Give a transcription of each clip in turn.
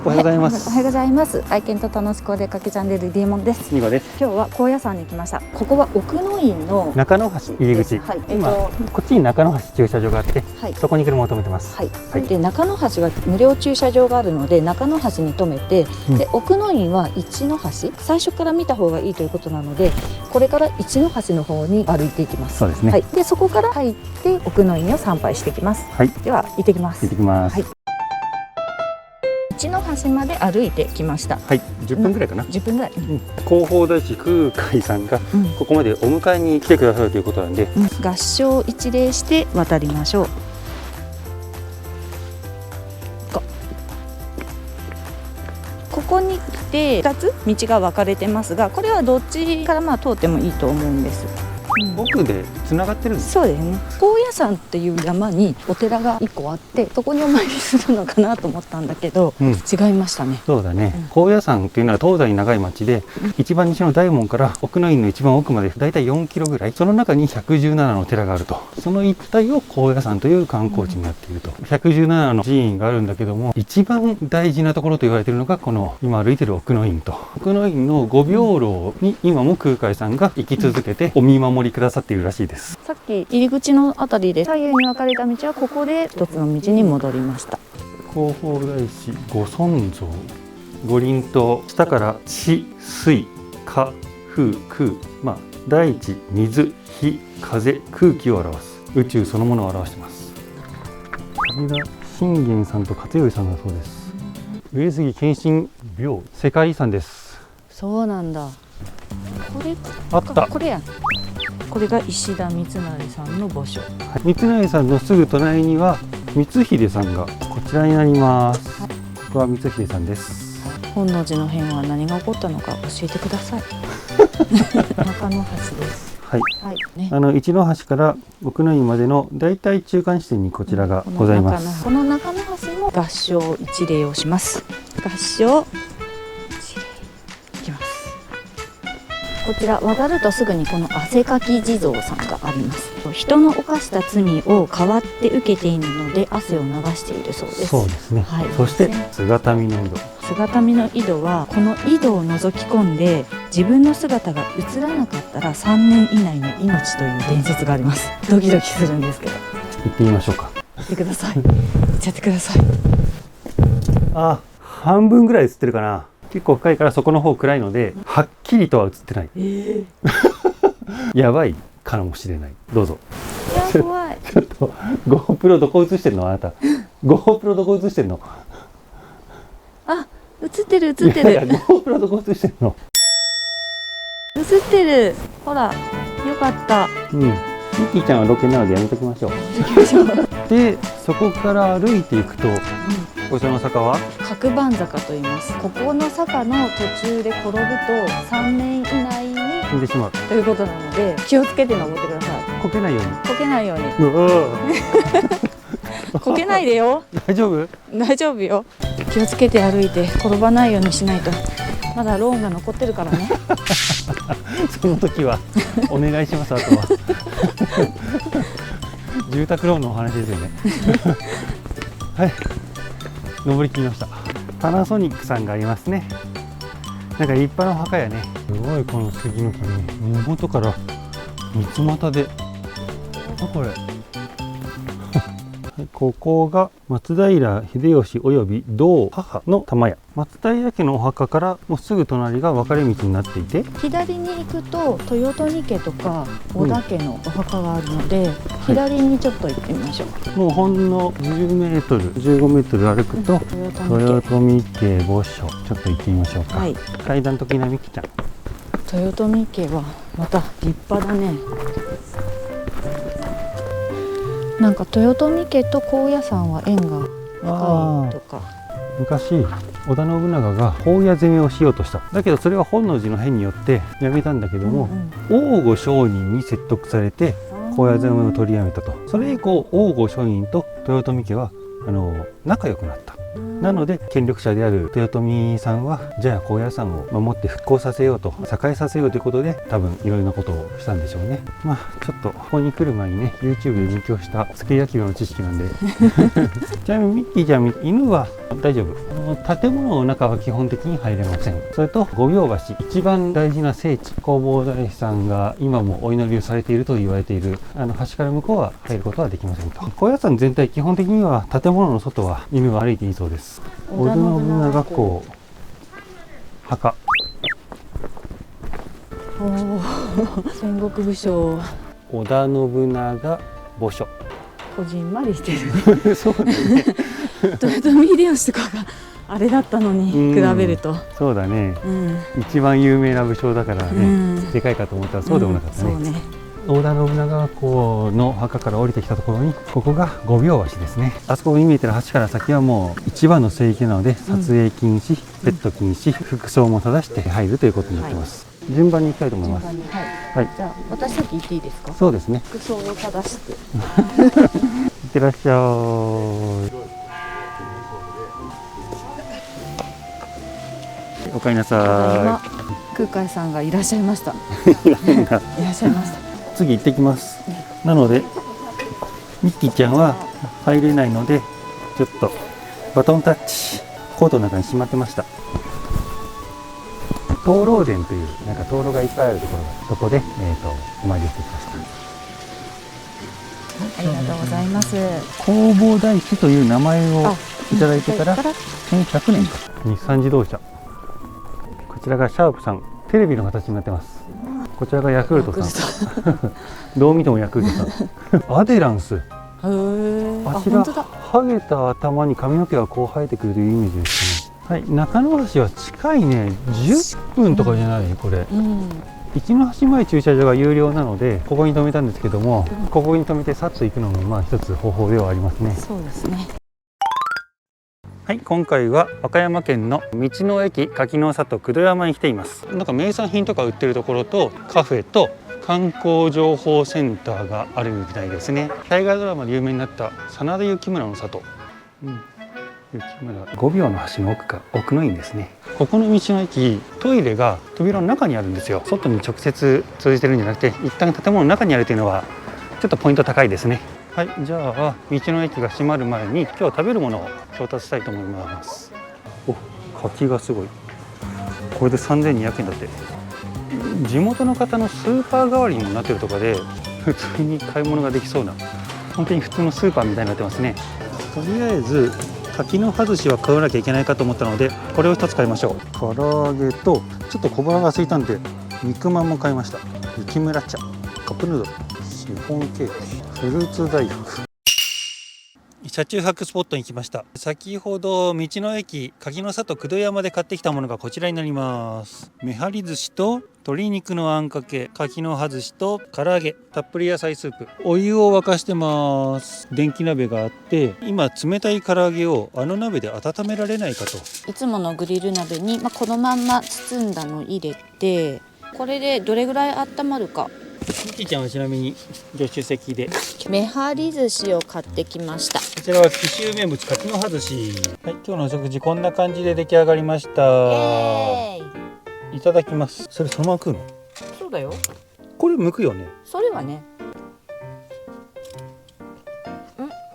おはようございます。おはようございます。愛犬と楽しくお出かけチャンネルディーモンです。ニゴです。今日は高野山に来ました。ここは奥の院の中野橋入り口。はい、今こっちに中野橋駐車場があって、はい、そこに車を止めてます。はい。で中野橋は無料駐車場があるので中野橋に止めて、で奥の院は一の橋。最初から見た方がいいということなので、これから一の橋の方に歩いていきます。そうですね。はい。でそこから入って奥の院を参拝してきます。はい。では行ってきます。行ってきます。はい。一の橋まで歩いてきました。はい、10分ぐらいかな。10分ぐらい。広報大師空海さんがここまでお迎えに来てくださるということなんで、合掌一礼して渡りましょう。ここに来て2つ道が分かれてますが、これはどっちから通ってもいいと思うんです。奥でつながってるんです。そうですね。高野山っていう山にお寺が1個あって、そこにお参りするのかなと思ったんだけど、違いましたね。そうだね。高野山っていうのは東西に長い町で、一番西の大門から奥の院の一番奥までだいたい4キロぐらい、その中に117の寺があると。その一帯を高野山という観光地になっていると。117の寺院があるんだけども、一番大事なところと言われているのがこの今歩いている奥の院と。奥の院の御廟楼に今も空海さんが生き続けてお見守りくださっているらしいです。さっき入り口のあたりで左右に分かれた道はここで一つの道に戻りました。広報大師ご尊像五輪塔、下から地水火風空、大地水火風空気を表す、宇宙そのものを表しています。これが信玄さんと勝頼さんだそうです。上杉謙信廟、世界遺産です。そうなんだ。これあった。これやん。これが石田三成さんの墓所。三成さんのすぐ隣には光秀さんがこちらになります。ここは光秀さんです。本能寺の変は何が起こったのか教えてください。中野橋です。はい。はいね、一の橋から奥の院までのだいたい中間地点にこちらがございます。この中野橋も合掌一礼をします。合掌一礼いきます。こちら渡るとすぐにこの汗かき地蔵さんがあります。人の犯した罪を代わって受けているので汗を流しているそうです。そうですね。はい、そして姿見の井戸。姿見の井戸はこの井戸を覗き込んで自分の姿が映らなかったら3年以内の命という伝説があります。ドキドキするんですけど。行ってみましょうか。行ってください。行っちゃってください。あ、半分ぐらい映ってるかな。結構深いからそこの方暗いのではっきりとは映ってない。やばいかもしれない。どうぞ。いや怖い。ちょっと GoPro どこ映してんのあなた。GoPro どこ映してんの。あ、映ってる映ってる。いやいや GoPro どこ映してんの。映ってる。ほら、よかった。ミキちゃんはロケなのでやめときましょう。で、そこから歩いていくと、こちらの坂は角番坂と言います。ここの坂の途中で転ぶと3年以内に死んでしまうということなので気をつけて登ってください。こけないように。こけないように。うこけないでよ。大丈夫？大丈夫よ。気をつけて歩いて転ばないようにしないと。まだローンが残ってるからね。その時はお願いします。あとは住宅ローンのお話ですよね。はい、登りきりました。パナソニックさんがありますね。なんか立派なお墓やね。すごいこの杉の木ね、根元から三つ股で。これここが松平秀吉および同母の玉屋。松平家のお墓からもうすぐ隣が分かれ道になっていて、左に行くと豊臣家とか織田家のお墓があるので、左にちょっと行ってみましょう。もうほんの10メートル15メートル歩くと、豊臣家墓所、ちょっと行ってみましょうか。階段的なみきちゃん。豊臣家はまた立派だね。なんか豊臣家と高野山は縁が深いとか。昔織田信長が疱矢攻めをしようとした。だけどそれは本能寺の変によってやめたんだけども、大御上人に説得されて疱矢攻めを取りやめたと。それ以降大御上人と豊臣家は仲良くなった。なので権力者である豊臣さんはじゃあ高野山を守って復興させようと栄えさせようということで多分いろいろなことをしたんでしょうね。まあちょっとここに来る前にね YouTube で実況したスケ野球の知識なんでちなみにミッキーちゃん犬は大丈夫。建物の中は基本的に入れません。それと五行橋、一番大事な聖地弘法大師さんが今もお祈りをされていると言われている橋から向こうは入ることはできませんと。高野山全体基本的には建物の外は犬は歩いていいそうです。織田信長公墓。おー戦国武将織田信長墓所。こじんまりしてるねそうだね豊臣秀吉とかがあれだったのに比べると、そうだね、うん、一番有名な武将だからね、うん、でかいかと思ったらそうでもなかったね、そうね。織田信長公の墓から降りてきたところにここが五秒橋ですね。あそこに見えてる橋から先はもう一番の聖域なので撮影禁止、ペット禁止、服装も正して入るということになってます、はい、順番に行きたいと思います。はい、じゃあ私先行っていいですか。そうですね、服装を正していってらっしゃい。おかえりなさい。空海さんがいらっしゃいましたいらっしゃいました。次行ってきます。なのでミッキーちゃんは入れないのでちょっとバトンタッチ、コートの中にしまってました。灯籠殿というなんか灯籠がいっぱいあるところがそこでお参りしてきました。ありがとうございます。弘法大師という名前をいただいてから1100年か。日産自動車、こちらがシャープさん、テレビの形になってます。こちらがヤクルトさんどう見てもヤクルトさんアデランス、足がハゲた頭に髪の毛がこう生えてくるというイメージですね。はい、中野橋は近いね。10分とかじゃない、これ、一ノ橋前駐車場が有料なのでここに止めたんですけども、ここに止めてさっと行くのもまあ一つ方法ではありますね。そうですね。はい、今回は和歌山県の道の駅柿の里九度山に来ています。なんか名産品とか売ってるところとカフェと観光情報センターがあるみたいですね。大河ドラマで有名になった真田幸村の里、幸村5秒の橋の奥か奥の院ですね。ここの道の駅トイレが扉の中にあるんですよ。外に直接通じてるんじゃなくて一旦建物の中にあるというのはちょっとポイント高いですね。はい、じゃあ道の駅が閉まる前に今日食べるものを調達したいと思います。お、柿がすごい。これで3200円だって。地元の方のスーパー代わりにもなってるとかで普通に買い物ができそうな、本当に普通のスーパーみたいになってますね。とりあえず柿の外しは買わなきゃいけないかと思ったのでこれを一つ買いましょう。唐揚げとちょっと小腹が空いたんで肉まんも買いました。雪村茶、カップヌードル、シフォンケーキ、フルーツ大福。車中泊スポットに来ました。先ほど道の駅柿の里九度山で買ってきたものがこちらになります。めはり寿司と鶏肉のあんかけ、柿の葉寿司と唐揚げ、たっぷり野菜スープ、お湯を沸かしてます。電気鍋があって今冷たい唐揚げをあの鍋で温められないかと。いつものグリル鍋に、このまんま包んだの入れて、これでどれぐらい温まるか。ミキちゃんはちなみに助手席でめはり寿司を買ってきました。こちらは紀州名物柿の葉寿司。はい、今日のお食事こんな感じで出来上がりました。いただきます。それそのまま食うの？そうだよ。これ剥くよね。それはね。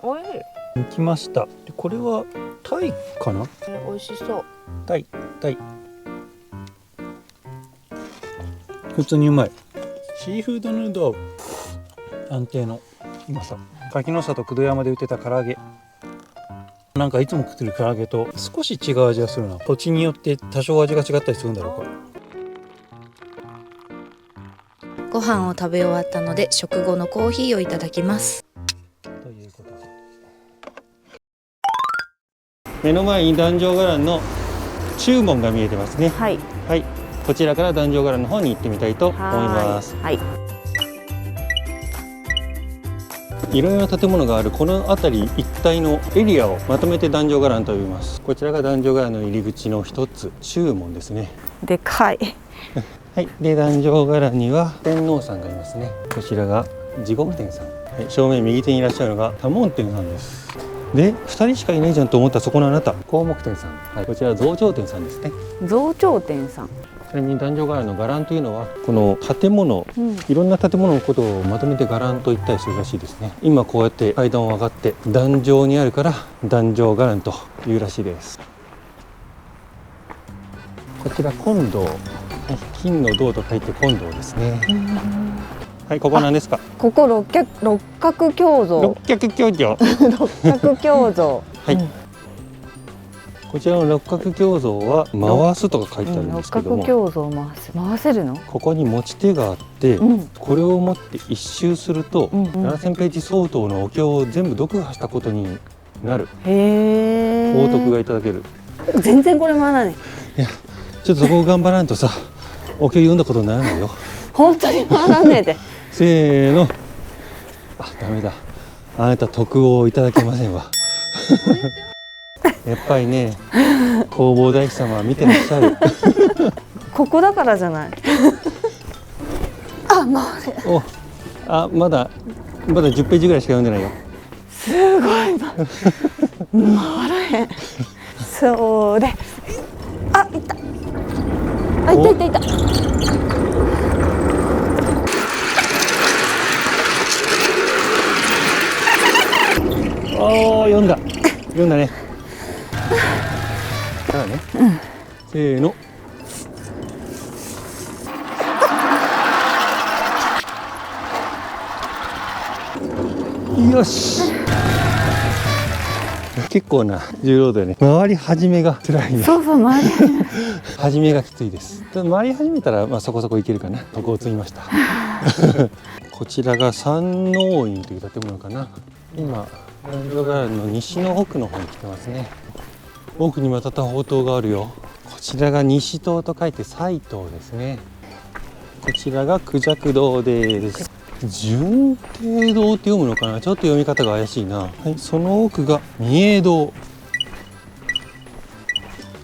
おいしい。剥きました。でこれはタイかな？美味しそう。タイ。普通にうまい。シーフードヌードル安定のうまさ。柿の里九度山で売ってた唐揚げ、なんかいつも食ってる唐揚げと少し違う味がするな。土地によって多少味が違ったりするんだろうか。ご飯を食べ終わったので食後のコーヒーをいただきます。ということで目の前に壇上伽藍の中門が見えてますね。はい、はい、こちらから壇上伽藍の方に行ってみたいと思います。はい、いろいろな建物があるこの辺り一帯のエリアをまとめて壇上伽藍と呼びます。こちらが壇上伽藍の入り口の一つ、中門ですね。でかいはい、で壇上伽藍には天皇さんがいますね。こちらが地獄天さん、はい、正面右手にいらっしゃるのが多聞天さんです。で2人しかいないじゃんと思ったそこのあなた、項目店さん、はい、こちら増長店さんですね。増長店さん。ちなみに壇上伽藍の伽藍というのはこの建物、うんいろんな建物のことをまとめて伽藍と言ったりするらしいですね。今こうやって階段を上がって壇上にあるから壇上伽藍というらしいです。こちら金堂、金の銅と書いて金堂ですね。はい、ここは何ですか？ここ六角鏡像。六角鏡像。六角鏡像。はいうんこちらの六角鏡像は回すとか書いてあるんですけども、六角鏡像回せるの？ここに持ち手があって、うんこれを持って一周すると、うんうん7000ページ相当のお経を全部読破したことになるへえ。報徳がいただける。全然これ回らない。いやちょっとそこを頑張らんとさお経読んだことにならないよ。本当に回らねえで。せーの。あ、ダメだ、あなた徳をいただけませんわやっぱりね弘法大師様は見てらっしゃるここだからじゃない。あ、回れ。お、あ、まだ10ページぐらいしか読んでないよ。すごいな。回らへん。それ。あ、いった。あ、いた。おー、読んだね。だからね、せーの。よし。結構な重労働でね、回り始めが辛いね。そう回り始め。始めがきついです。回り始めたらまあそこそこいけるかな。徳を積みましたこちらが山王院という建物かな。今壇上伽藍の西の奥の方に来てますね。奥にまた宝塔があるよ。こちらが西塔と書いて西塔ですね。こちらが孔雀堂です。順帝堂って読むのかな、ちょっと読み方が怪しいな。はい、その奥が御栄堂。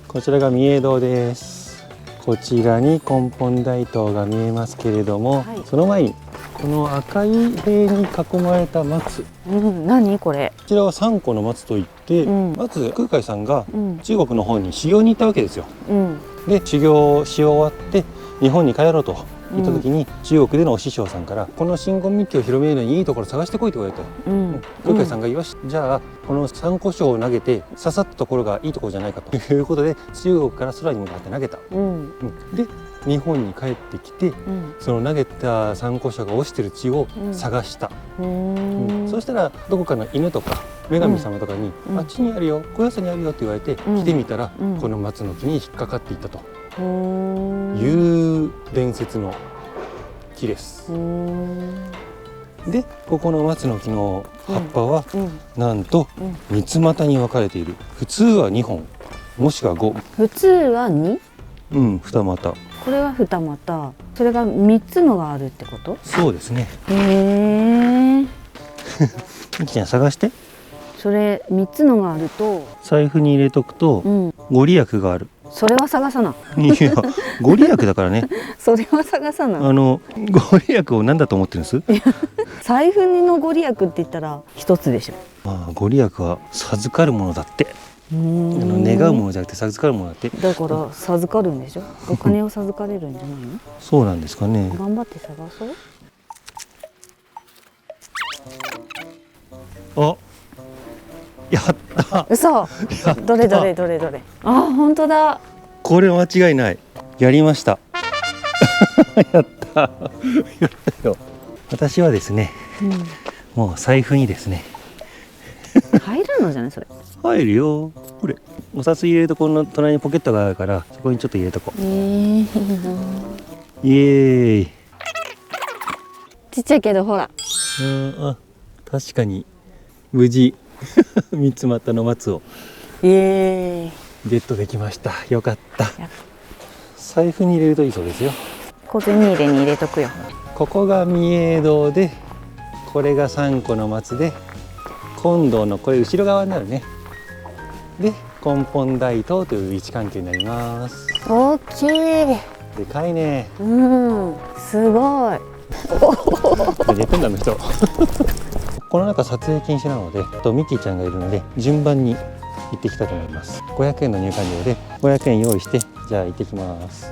こちらが御栄堂です。こちらに根本大塔が見えますけれども、はいその前にこの赤い塀に囲まれた松、何これ？こちらは三個の松といって、うんまず空海さんがうん中国の方に修行に行ったわけですよ。うんで修行し終わって日本に帰ろうと言った時に、中国でのお師匠さんからこの真言密教を広めるのにいいところ探してこいと言われた。うん空海さんがよし、じゃあこの三個章を投げて刺さったところがいいところじゃないかということで中国から空に向かって投げた。うんで日本に帰ってきてうんその投げた三個章が落ちてる血を探した。そしたらどこかの犬とか女神様とかに、うんあっちにあるよ、高野山にあるよって言われて、うん来てみたら、うんこの松の木に引っかかっていったとうんいう伝説の木です。でここの松の木の葉っぱは、うんなんと三つ股に分かれている。普通は2本もしくは5、普通は2？二股。これは二股。それが3つのがあるってこと？そうですね。へえ。みきちゃん探して。それ3つのがあると、財布に入れとくと、うん、ご利益がある。それは探さな。いやご利益だからね。それは探さな。ご利益を何だと思ってるんです？財布のご利益って言ったら一つでしょ。まあご利益は授かるものだって。願うものじゃなくて授かるものだって。だから授かるんでしょ。お金を授かれるんじゃないの？そうなんですかね。頑張って探そう。あ、やった。嘘。どれ。あ、本当だ。これ間違いない。やりました。やった。やったよ。私はですね、もう財布にですね。入るのじゃないそれ。入るよ。これお札入れるとこの隣にポケットがあるからそこにちょっと入れとこう。いいな。イエーイ。ちっちゃいけどほら。あ、確かに無事三つ股の松をイエーイ。ゲットできました。よかった。財布に入れるといいそうですよ。小銭入れに入れとくよ。ここが御栄堂で、これが三個の松で、金堂のこれ後ろ側になるね。で根本大塔という位置関係になります。大きい。でかいね。すごい。でペンダの人ここの中撮影禁止なので、ミッキーちゃんがいるので順番に行ってきたいと思います。500円の入館料で500円用意して、じゃあ行ってきます。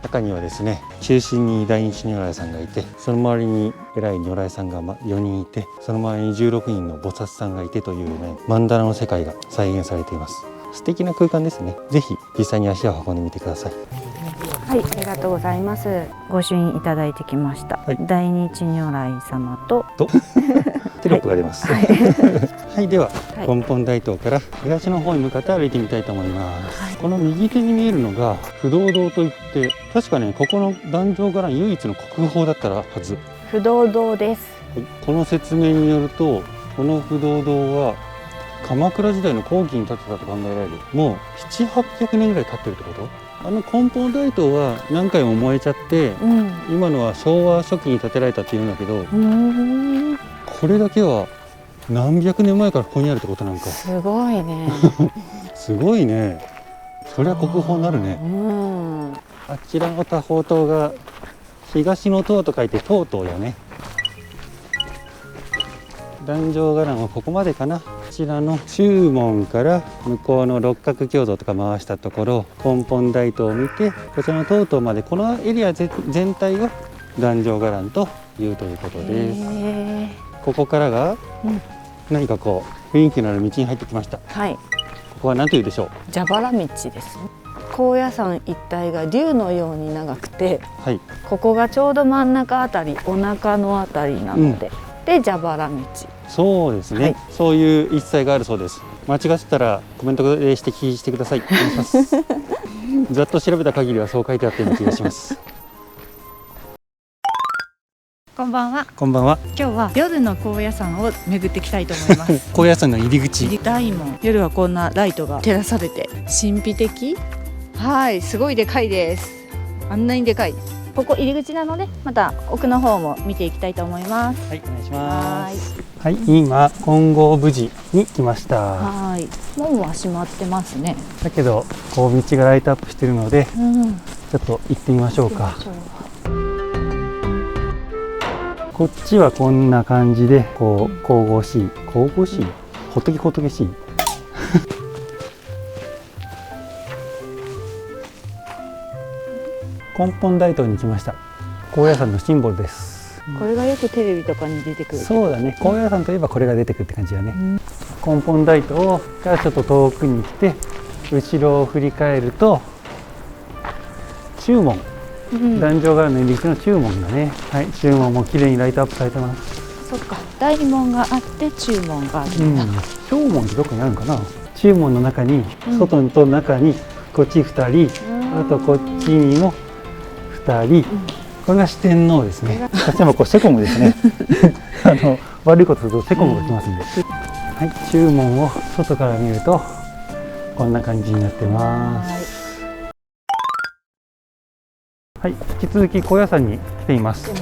中にはですね、中心に大日如来さんがいて、その周りに偉い如来さんが4人いて、その周りに16人の菩薩さんがいてというね、曼荼羅の世界が再現されています。素敵な空間ですね。ぜひ実際に足を運んでみてください。はい、ありがとうございます。ご朱印いただいてきました。はい、大日如来様とテロップが出ます。はい、はい、では、はい、根本大塔から東の方に向かって歩いてみたいと思います。この右手に見えるのが不動堂といって、確かね、ここの壇上伽藍唯一の国宝だったはず。不動堂です。はい、この説明によると、この不動堂は鎌倉時代の後期に建てたと考えられる。もう7、800年ぐらい経ってるってこと？根本大塔は何回も燃えちゃって、今のは昭和初期に建てられたっていうんだけど、これだけは何百年前からここにあるってことなんか。すごいね。すごいね。それは国宝になるね。あちらの多宝塔が東の塔と書いて塔塔やね。壇上伽藍はここまでかな。こちらの中門から向こうの六角鏡像とか回したところ、根本大塔を見て、こちらの塔々まで、このエリア全体が壇上伽藍ということです。ここからが、何かこう雰囲気のある道に入ってきました。はい。ここは何というでしょう？蛇腹道です。高野山一帯が竜のように長くて、はい、ここがちょうど真ん中あたり、お腹のあたりなので、で蛇腹道。そうですね、はい、そういう一切があるそうです。間違ってたらコメントで指摘してください。お願いします。ざっと調べた限りはそう書いてあったような気がします。こんばんは。こんばんは。今日は夜の高野山を巡っていきたいと思います。高野山の入り口。大門。夜はこんなライトが照らされて神秘的。はい、すごいでかいです。あんなにでかい。ここ入り口なので、また奥の方も見ていきたいと思います。はい、お願いします。はい、今金剛無寺に来ました。はい、門は閉まってますね。だけどこう道がライトアップしているので、ちょっと行ってみましょうか。こっちはこんな感じで、こう神々しい、仏しい。根本大塔に来ました。高野山のシンボルです。これがよくテレビとかに出てくる。そうだね。高野山といえばこれが出てくるって感じだね。根本大塔からちょっと遠くに来て、後ろを振り返ると中門、壇上伽藍の入り口の中門だね。はい、中門も綺麗にライトアップされてます。そっか、大門があって中門があるんだ。小門ってどこにあるのかな。中門の中に、外と中にこっち2人、あとこっちにも2人。これが四天王ですね。こちらもこうセコムですね。悪いことするとセコムが来ますんで。はい、中門を外から見るとこんな感じになってます。はい、引き続き高野山に来ています。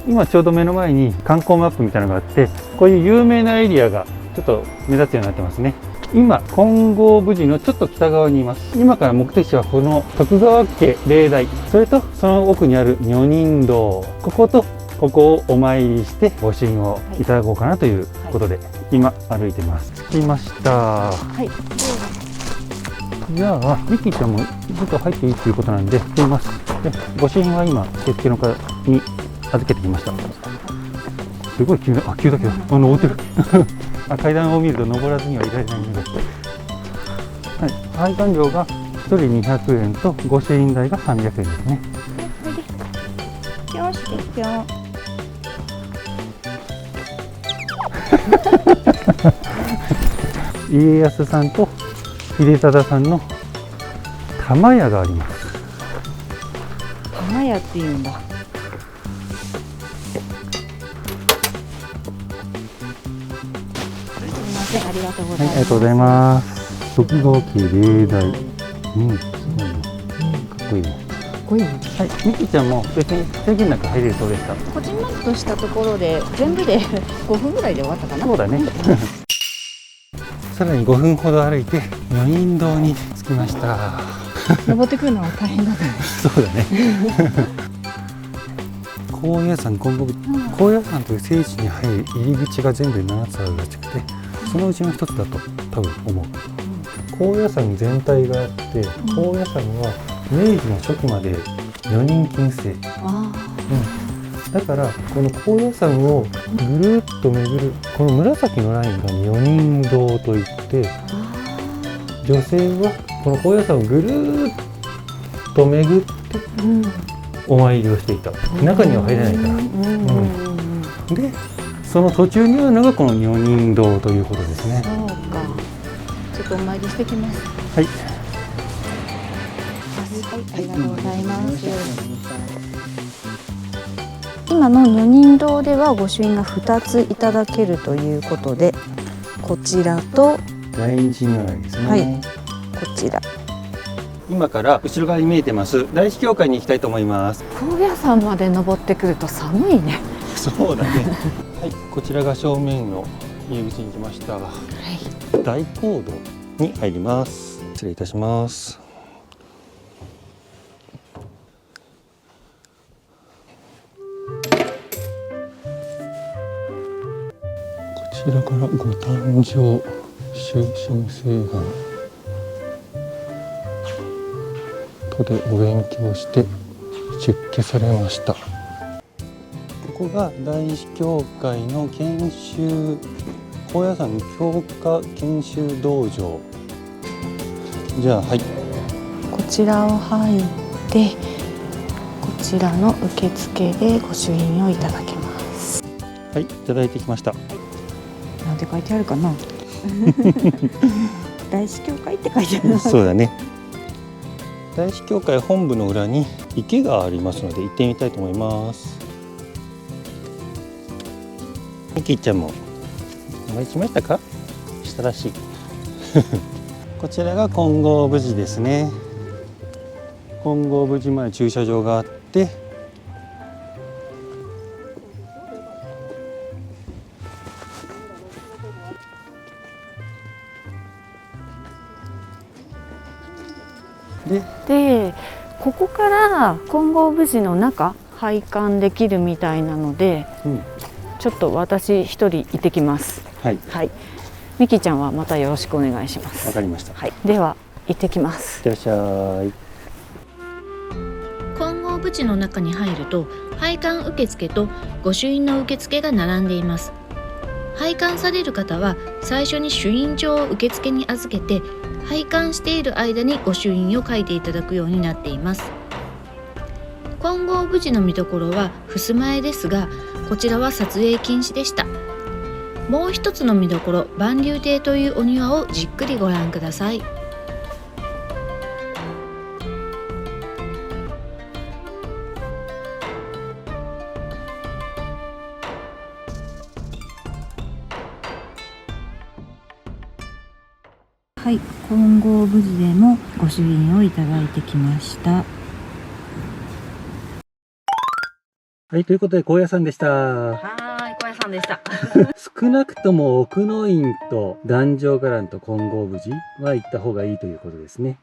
今ちょうど目の前に観光マップみたいなのがあって、こういう有名なエリアがちょっと目立つようになってますね。今金剛無寺のちょっと北側にいます。今から目的地はこの徳川家霊台、それとその奥にある女人堂、こことここをお参りして御朱印をいただこうかなということで、今歩いてます。着きました。はい。じゃあミキちゃんもずっと入っていいということなんで行ってみます。で、御朱印は今受付の方に預けてきました。すごい急だけど登ってる。階段を見ると登らずにはいられないので、はい、拝観料が1人200円と御朱印代が300円ですね。よし、ぴょん。家康さんと秀忠さんの玉屋があります。玉屋っていうんだ。ありがとうございます。はい、ありがとうございます。徳川家霊台。すごいね。かっこいいね。かっこいいね。はい、ミキちゃんも別に制限なく入れるそうでした。こじんまりとしたところで全部で5分ぐらいで終わったかな。そうだね。さらに5分ほど歩いて女人堂に着きました。登ってくるのは大変だね。そうだね。高野山金剛高野山という聖地に入る入り口が全部で7つあるらしくて、そのうちの1つだと多分思う。高野山全体があって、高野山は明治の初期まで女人禁制。だからこの高野山をぐるっと巡るこの紫のラインが女人道といって、女性はこの高野山をぐるっと巡ってお参りをしていた。中には入れないから。でその途中にあるのがこの女人道ということですね。そうか。ちょっとお参りしてきます。はい。ありがとうございます。今の女人堂では御朱印が2ついただけるということで、こちらと第一如来ですね。はい、こちら。今から後ろ側に見えてます大師教会に行きたいと思います。高野山まで登ってくると寒いね。そうだね。はい、こちらが正面の入り口に来ました。大講堂に入ります。失礼いたします。こちらからご誕生終身誓願とでお勉強して出家されました。ここが大師教会の研修高野山教科研修道場。じゃあはい、こちらを入ってこちらの受付で御朱印をいただけます。はい、いただいてきました。なんて書いてあるかな。大師教会って書いてある。そうだね。大師教会本部の裏に池がありますので行ってみたいと思います。ミキちゃんもお会いしましたか？したらしい。こちらが金剛無寺ですね。金剛無寺前駐車場があって、でここから金剛無寺の中拝観できるみたいなので、ちょっと私一人行ってきます。はい、はい、ミキちゃんはまたよろしくお願いします。わかりました。はい、では行ってきます。いってらっしゃい。金剛無寺の中に入ると拝観受付と御朱印の受付が並んでいます。拝観される方は最初に朱印状を受付に預けて、拝観している間に御朱印を書いていただくようになっています。金剛無寺の見どころは襖絵ですが、こちらは撮影禁止でした。もう一つの見どころ、万隆亭というお庭をじっくりご覧ください。はい、金剛無寺でも御朱印をいただいてきました。はい、ということで高野山でした。はい、小屋さんでした。少なくとも奥の院と壇上伽藍と金剛無寺は行った方がいいということですね。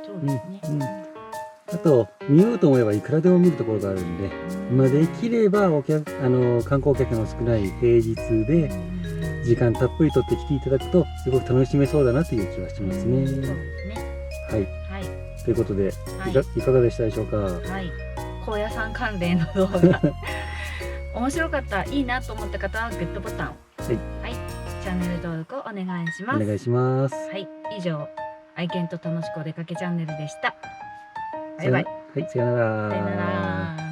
そうですね。あと見ようと思えばいくらでも見るところがあるんで、できれば観光客の少ない平日で時間たっぷりとって来ていただくとすごく楽しめそうだなという気がしますね。はい、はい、ということで、はい、いかがでしたでしょうか。はい、高野山関連の動画面白かった、いいなと思った方はグッドボタンを、はい、チャンネル登録をお願いします。お願いします。はい、以上愛犬と楽しくお出かけチャンネルでした。バイバイ。はい、さよなら。さよなら。